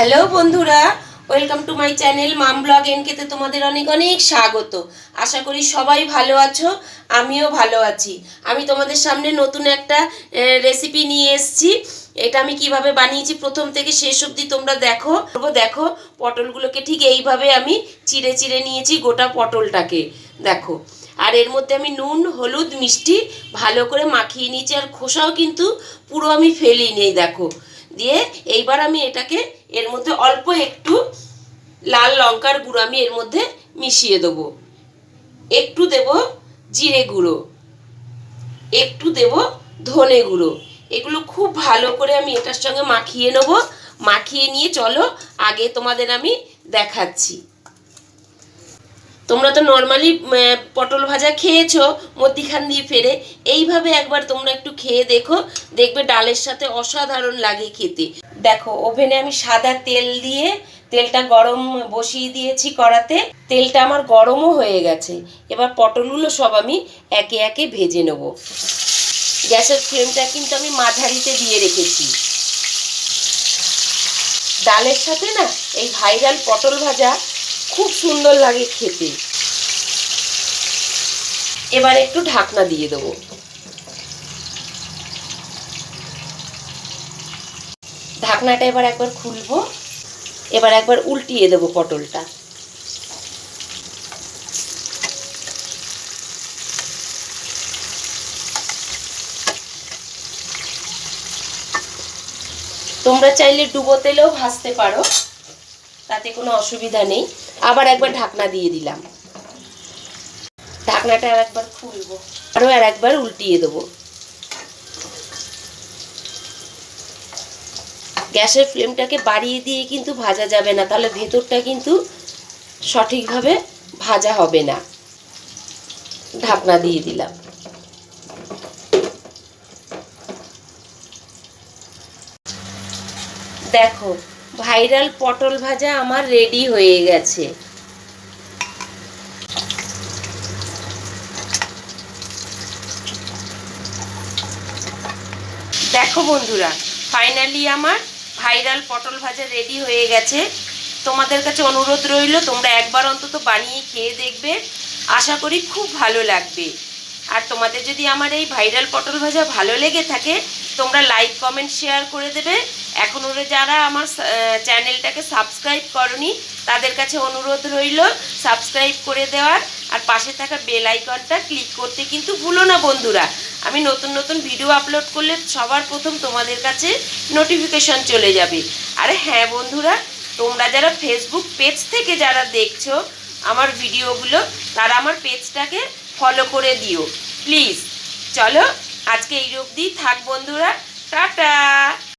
Hello বন্ধুরা, welcome to my channel mom blog এনকেতে তোমাদের অনেক অনেক স্বাগত। আশা করি সবাই ভালো আছো, আমিও ভালো আছি। আমি তোমাদের সামনে নতুন একটা রেসিপি নিয়ে এসেছি। এটা আমি কিভাবে বানিয়েছি প্রথম থেকে শেষ অবধি তোমরা দেখো। দেখো পটলগুলোকে ঠিক এইভাবে আমি চিড়ে চিড়ে নিয়েছি, গোটা পটলটাকে দেখো। আর এর মধ্যে আমি নুন, হলুদ, মিষ্টি ভালো করে মাখিয়ে নিয়েছি। আর খোসাও কিন্তু পুরো আমি ফেলিনি, দেখো। দিয়ে এইবার আমি এটাকে এর মধ্যে অল্প একটু লাল লঙ্কার গুঁড়ো আমি এর মধ্যে মিশিয়ে দেবো, একটু দেব জিরে গুঁড়ো, একটু দেব ধনে গুঁড়ো। এগুলো খুব ভালো করে আমি এটার সঙ্গে মাখিয়ে নেব। মাখিয়ে নিয়ে চলো আগে তোমাদের আমি দেখাচ্ছি। তোমরা তো নর্মালি পটল ভাজা খেয়েছো মধ্যিখান দিয়ে ফেরে, এইভাবে একবার তোমরা একটু খেয়ে দেখো, দেখবে ডালের সাথে অসাধারণ লাগে খেতে। দেখো ওভেনে আমি সাদা তেল দিয়ে তেলটা গরম বসিয়ে দিয়েছি কড়াতে। তেলটা আমার গরমও হয়ে গেছে। এবার পটলগুলো সব আমি একে একে ভেজে নেব। গ্যাসের ফ্লেমটা কিন্তু আমি মাঝারিতে দিয়ে রেখেছি। ডালের সাথে না এই ভাইরাল পটল ভাজা খুব সুন্দর লাগে খেতে। এবার একটু ঢাকনা দিয়ে দেবো। ঢাকনাটা এবার একবার খুলবো। এবার একবার উল্টিয়ে দেবো পটলটা। তোমরা চাইলে ডুবো তেলেও ভাজতে পারো, তাতে কোনো অসুবিধা নেই। আবার একবার ঢাকনা দিয়ে দিলাম। ঢাকনাটা আর একবার খুলবো, আরও আর একবার উল্টিয়ে দেবো। গ্যাসের ফ্লেমটাকে বাড়িয়ে দিয়ে কিন্তু ভাজা যাবে না, তাহলে ভেতরটা কিন্তু সঠিকভাবে ভাজা হবে না। ঢাকনা দিয়ে দিলাম। দেখো ভাইরাল পটল ভাজা আমার রেডি হয়ে গেছে। দেখো বন্ধুরা, ফাইনালি আমার ভাইরাল পটল ভাজা রেডি হয়ে গেছে। তোমাদের কাছে অনুরোধ রইল, তোমরা একবার অন্তত বানিয়ে খেয়ে দেখবে, আশা করি খুব ভালো লাগবে। আর তোমাদের যদি আমার এই ভাইরাল পটল ভাজা ভালো লেগে থাকে, তোমরা লাইক, কমেন্ট, শেয়ার করে দেবে। এখনও যারা আমার চ্যানেলটাকে সাবস্ক্রাইব করনি, তাদের কাছে অনুরোধ রইল সাবস্ক্রাইব করে দেওয়ার। আর পাশে থাকা বেল আইকনটা ক্লিক করতে কিন্তু ভুলো না বন্ধুরা। আমি নতুন নতুন ভিডিও আপলোড করলে সবার প্রথম তোমাদের কাছে নোটিফিকেশন চলে যাবে। আর হ্যাঁ বন্ধুরা, তোমরা যারা ফেসবুক পেজ থেকে যারা দেখছো আমার ভিডিওগুলো, তারা আমার পেজটাকে ফলো করে দিও প্লিজ। চলো আজকে এই অবধি থাক বন্ধুরা, টাটা।